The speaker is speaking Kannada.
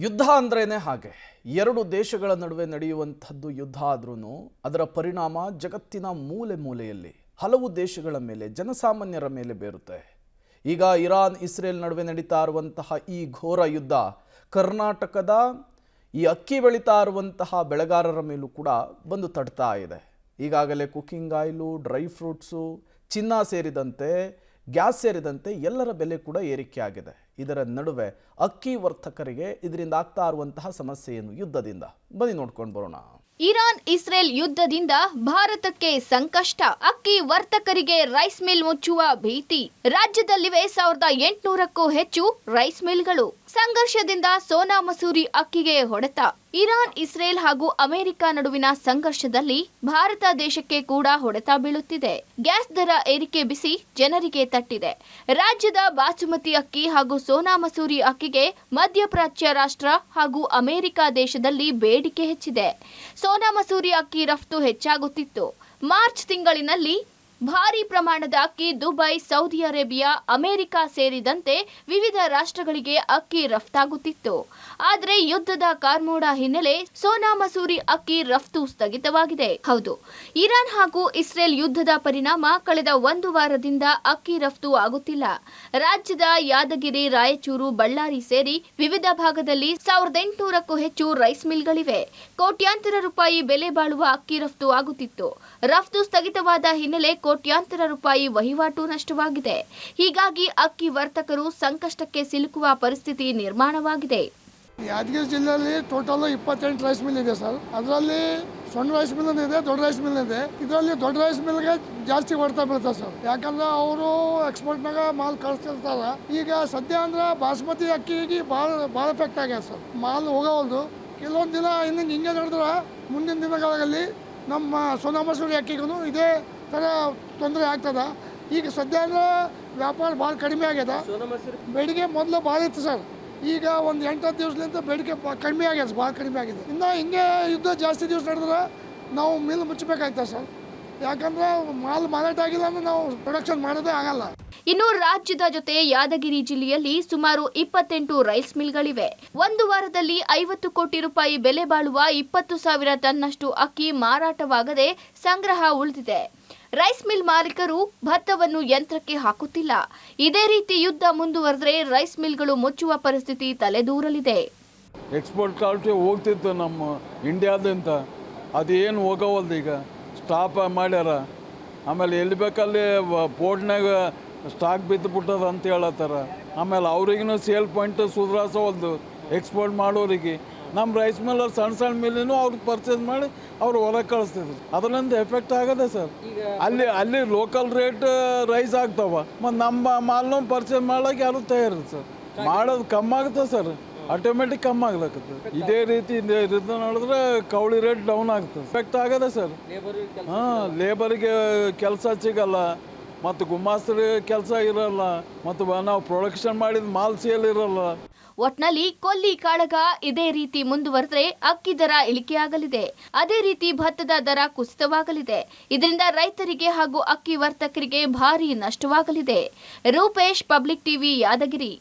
ಯುದ್ಧ ಅಂದ್ರೇನೆ ಹಾಗೆ ಎರಡು ದೇಶಗಳ ನಡುವೆ ನಡೆಯುವಂಥದ್ದು ಯುದ್ಧ ಆದ್ರೂ ಅದರ ಪರಿಣಾಮ ಜಗತ್ತಿನ ಮೂಲೆ ಮೂಲೆಯಲ್ಲಿ ಹಲವು ದೇಶಗಳ ಮೇಲೆ ಜನಸಾಮಾನ್ಯರ ಮೇಲೆ ಬೀರುತ್ತೆ. ಈಗ ಇರಾನ್ ಇಸ್ರೇಲ್ ನಡುವೆ ನಡೀತಾ ಇರುವಂತಹ ಈ ಘೋರ ಯುದ್ಧ ಕರ್ನಾಟಕದ ಈ ಅಕ್ಕಿ ಬೆಳೀತಾ ಇರುವಂತಹ ಬೆಳೆಗಾರರ ಮೇಲೂ ಕೂಡ ಬಂದು ತಡ್ತಾ ಇದೆ. ಈಗಾಗಲೇ ಕುಕಿಂಗ್ ಆಯಿಲು, ಡ್ರೈ ಫ್ರೂಟ್ಸು, ಚಿನ್ನ ಸೇರಿದಂತೆ ಗ್ಯಾಸ್ ಸೇರಿದಂತೆ ಎಲ್ಲರ ಬೆಲೆ ಕೂಡ ಏರಿಕೆ ಆಗಿದೆ. ಇದರ ನಡುವೆ ಅಕ್ಕಿ ವರ್ತಕರಿಗೆ ಇದರಿಂದ ಆಗ್ತಾ ಇರುವಂತಹ ಸಮಸ್ಯೆ ಏನು ಯುದ್ಧದಿಂದ ಬನ್ನಿ ನೋಡ್ಕೊಂಡು ಬರೋಣ. ಇರಾನ್ ಇಸ್ರೇಲ್ ಯುದ್ಧದಿಂದ ಭಾರತಕ್ಕೆ ಸಂಕಷ್ಟ, ಅಕ್ಕಿ ವರ್ತಕರಿಗೆ ರೈಸ್ ಮಿಲ್ ಮುಚ್ಚುವ ಭೀತಿ. ರಾಜ್ಯದಲ್ಲಿವೆ 1800ಕ್ಕೂ ಹೆಚ್ಚು ರೈಸ್ ಮಿಲ್ಗಳು. ಸಂಘರ್ಷದಿಂದ ಸೋನಾ ಮಸೂರಿ ಅಕ್ಕಿಗೆ ಹೊಡೆತ. ಇರಾನ್ ಇಸ್ರೇಲ್ ಹಾಗೂ ಅಮೆರಿಕ ನಡುವಿನ ಸಂಘರ್ಷದಲ್ಲಿ ಭಾರತ ದೇಶಕ್ಕೆ ಕೂಡ ಹೊಡೆತ ಬೀಳುತ್ತಿದೆ. ಗ್ಯಾಸ್ ದರ ಏರಿಕೆ ಬಿಸಿ ಜನರಿಗೆ ತಟ್ಟಿದೆ. ರಾಜ್ಯದ ಬಾಸುಮತಿ ಅಕ್ಕಿ ಹಾಗೂ ಸೋನಾ ಮಸೂರಿ ಅಕ್ಕಿಗೆ ಮಧ್ಯಪ್ರಾಚ್ಯ ರಾಷ್ಟ್ರ ಹಾಗೂ ಅಮೆರಿಕ ದೇಶದಲ್ಲಿ ಬೇಡಿಕೆ ಹೆಚ್ಚಿದೆ. ಸೋನಾ ಮಸೂರಿ ಅಕ್ಕಿ ರಫ್ತು ಹೆಚ್ಚಾಗುತ್ತಿತ್ತು. ಮಾರ್ಚ್ ತಿಂಗಳಿನಲ್ಲಿ ಭಾರಿ ಪ್ರಮಾಣದ ಅಕ್ಕಿ ದುಬೈ, ಸೌದಿ ಅರೇಬಿಯಾ, ಅಮೆರಿಕ ಸೇರಿದಂತೆ ವಿವಿಧ ರಾಷ್ಟ್ರಗಳಿಗೆ ಅಕ್ಕಿ ರಫ್ತಾಗುತ್ತಿತ್ತು. ಆದರೆ ಯುದ್ಧದ ಕಾರ್ಮೋಡ ಹಿನ್ನೆಲೆ ಸೋನಾ ಮಸೂರಿ ಅಕ್ಕಿ ರಫ್ತು ಸ್ಥಗಿತವಾಗಿದೆ. ಹೌದು, ಇರಾನ್ ಹಾಗೂ ಇಸ್ರೇಲ್ ಯುದ್ಧದ ಪರಿಣಾಮ ಕಳೆದ ಒಂದು ವಾರದಿಂದ ಅಕ್ಕಿ ರಫ್ತು ಆಗುತ್ತಿಲ್ಲ. ರಾಜ್ಯದ ಯಾದಗಿರಿ, ರಾಯಚೂರು, ಬಳ್ಳಾರಿ ಸೇರಿ ವಿವಿಧ ಭಾಗದಲ್ಲಿ 1800ಕ್ಕೂ ಹೆಚ್ಚು ರೈಸ್ ಮಿಲ್ಗಳಿವೆ. ಕೋಟ್ಯಾಂತರ ರೂಪಾಯಿ ಬೆಲೆ ಬಾಳುವ ಅಕ್ಕಿ ರಫ್ತು ಆಗುತ್ತಿತ್ತು. ರಫ್ತು ಸ್ಥಗಿತವಾದ ಹಿನ್ನೆಲೆ ಕೋಟ್ಯಾಂತರ ರೂಪಾಯಿ ವಹಿವಾಟು ನಷ್ಟವಾಗಿದೆ. ಹೀಗಾಗಿ ಅಕ್ಕಿ ವರ್ತಕರು ಸಂಕಷ್ಟಕ್ಕೆ ಸಿಲುಕುವ ಪರಿಸ್ಥಿತಿ ನಿರ್ಮಾಣವಾಗಿದೆ. ಯಾದಗಿರಿ ಜಿಲ್ಲೆಯಲ್ಲಿ ಟೋಟಲ್ 28 ರೈಸ್ ಮಿಲ್ ಇದೆ ಸರ್. ಅದರಲ್ಲಿ ಸಣ್ಣ ರೈಸ್ ಮಿಲ್ ಇದೆ, ದೊಡ್ಡ ರೈಸ್ ಮಿಲ್ ಇದೆ. ಇದರಲ್ಲಿ ದೊಡ್ಡ ರೈಸ್ ಮಿಲ್ಗೆ ಜಾಸ್ತಿ ಹೊಡ್ತಾ ಬೀಳ್ತಾರೆ ಸರ್. ಯಾಕಂದ್ರೆ ಅವರು ಎಕ್ಸ್ಪೋರ್ಟ್ನಾಗ ಮಾಲ್ ಕಳಿಸ್ತಿರ್ತಾರ. ಈಗ ಸದ್ಯ ಅಂದ್ರೆ ಬಾಸ್ಮತಿ ಅಕ್ಕಿಗೆ ಭಾಳ ಎಫೆಕ್ಟ್ ಆಗ್ಯದ ಸರ್. ಮಾಲ್ ಹೋಗೋವಲ್ದು. ಕೆಲವೊಂದು ದಿನ ಹಿಂಗೆ ನಡೆದ್ರೆ ಮುಂದಿನ ದಿನಗಳಲ್ಲಿ ನಮ್ಮ ಸೋನಾ ಮಸೂರಿ ಅಕ್ಕಿಗೂ ಇದೇ ಥರ ತೊಂದರೆ ಆಗ್ತದ. ಈಗ ಸದ್ಯ ಅಂದ್ರೆ ವ್ಯಾಪಾರ ಭಾಳ ಕಡಿಮೆ ಆಗ್ಯದ. ಬೇಡಿಕೆ ಮೊದಲು ಭಾಳ ಇತ್ತು ಸರ್. ಈಗ ಒಂದು 8-10 ದಿವಸದಿಂದ ಬೇಡಿಕೆ ಕಡಿಮೆ ಆಗ್ಯದ, ಭಾಳ ಕಡಿಮೆ ಆಗಿದೆ. ಇನ್ನು ಹಿಂಗೆ ಯುದ್ಧ ಜಾಸ್ತಿ ದಿವಸ ನಡೆದ್ರೆ ನಾವು ಮಿಲ್ ಮುಚ್ಚಬೇಕಾಗ್ತದೆ ಸರ್. ಯಾಕಂದ್ರೆ ಮಾಲ್ ಮಾರಾಟ ಆಗಿಲ್ಲ ಅಂದ್ರೆ ನಾವು ಪ್ರೊಡಕ್ಷನ್ ಮಾಡೋದೇ ಆಗಲ್ಲ. ಇನ್ನು ರಾಜ್ಯದ ಜೊತೆ ಯಾದಗಿರಿ ಜಿಲ್ಲೆಯಲ್ಲಿ ಸುಮಾರು 28 ರೈಸ್ ಮಿಲ್ಗಳಿವೆ. ಒಂದು ವಾರದಲ್ಲಿ 50 ಕೋಟಿ ರೂಪಾಯಿ ಬೆಲೆ ಬಾಳುವ 20,000 ಟನ್ನಷ್ಟು ಅಕ್ಕಿ ಮಾರಾಟವಾಗದೆ ಸಂಗ್ರಹ ಉಳಿದಿದೆ. ರೈಸ್ ಮಿಲ್ ಮಾಲೀಕರು ಭತ್ತವನ್ನು ಯಂತ್ರಕ್ಕೆ ಹಾಕುತ್ತಿಲ್ಲ. ಇದೇ ರೀತಿ ಯುದ್ಧ ಮುಂದುವರೆದರೆ ರೈಸ್ ಮಿಲ್ಗಳು ಮುಚ್ಚುವ ಪರಿಸ್ಥಿತಿ ತಲೆದೂರಲಿದೆ. ಎಕ್ಸ್ಪೋರ್ಟ್ ಕ್ವಾಲಿಟಿ ಹೋಗ್ತಿತ್ತು ನಮ್ಮ ಇಂಡಿಯಾದಿಂದ, ಅದೇನು ಹೋಗವಲ್ದು. ಈಗ ಸ್ಟಾಪ್ ಮಾಡ್ಯಾರ. ಆಮೇಲೆ ಎಲ್ಲಿ ಬೇಕಲ್ಲಿ ಪೋರ್ಟ್ನಾಗ ಸ್ಟಾಕ್ ಬಿದ್ದುಬಿಟ್ಟದ ಅಂತ ಹೇಳತ್ತಾರ. ಆಮೇಲೆ ಅವ್ರಿಗೂ ಸೇಲ್ ಪಾಯಿಂಟ್ ಸುಧಾರಿಸೋಲ್ದು ಎಕ್ಸ್ಪೋರ್ಟ್ ಮಾಡೋರಿಗೆ. ನಮ್ಮ ರೈಸ್ ಮಿಲ್ ಸಣ್ಣ ಮಿಲ್ಲಿನೂ ಅವ್ರಿಗೆ ಪರ್ಚೇಸ್ ಮಾಡಿ ಅವ್ರು ಹೊರಗೆ ಕಳಿಸ್ತಿದ್ರು. ಅದರಿಂದ ಎಫೆಕ್ಟ್ ಆಗದೆ ಸರ್. ಅಲ್ಲಿ ಲೋಕಲ್ ರೇಟ್ ರೈಸ್ ಆಗ್ತಾವ, ಮತ್ತು ನಮ್ಮ ಮಾಲ್ನ ಪರ್ಚೇಸ್ ಮಾಡೋಕೆ ಯಾರು ತಯಾರಿಲ್ಲ ಸರ್. ಮಾಡೋದು ಕಮ್ಮಿ ಆಗುತ್ತೆ ಸರ್, ಆಟೋಮೆಟಿಕ್ ಕಮ್ಮಿ ಆಗ್ಲಕ್ಕತ್ತೆ. ಇದೇ ರೀತಿ ನೋಡಿದ್ರೆ ಕವಳಿ ರೇಟ್ ಡೌನ್ ಆಗ್ತದೆ. ಎಫೆಕ್ಟ್ ಆಗದೆ ಸರ್. ಲೇಬರಿಗೆ ಕೆಲಸ ಸಿಗಲ್ಲ, ಮತ್ತು ಗುಮಾಸ್ತರಿಗೆ ಕೆಲಸ ಇರಲ್ಲ, ಮತ್ತು ನಾವು ಪ್ರೊಡಕ್ಷನ್ ಮಾಡಿದ ಮಾಲ್ ಸೇಲ್ ಇರಲ್ಲ. ಒಟ್ನಲ್ಲಿ ಕೊಲ್ಲಿ ಕಾಳಗ ಇದೇ ರೀತಿ ಮುಂದುವರೆದರೆ ಅಕ್ಕಿ ದರ ಇಳಿಕೆಯಾಗಲಿದೆ. ಅದೇ ರೀತಿ ಭತ್ತದ ದರ ಕುಸಿತವಾಗಲಿದೆ. ಇದರಿಂದ ರೈತರಿಗೆ ಹಾಗೂ ಅಕ್ಕಿ ವರ್ತಕರಿಗೆ ಭಾರಿ ನಷ್ಟವಾಗಲಿದೆ. Rupesh, public TV, Yadgir.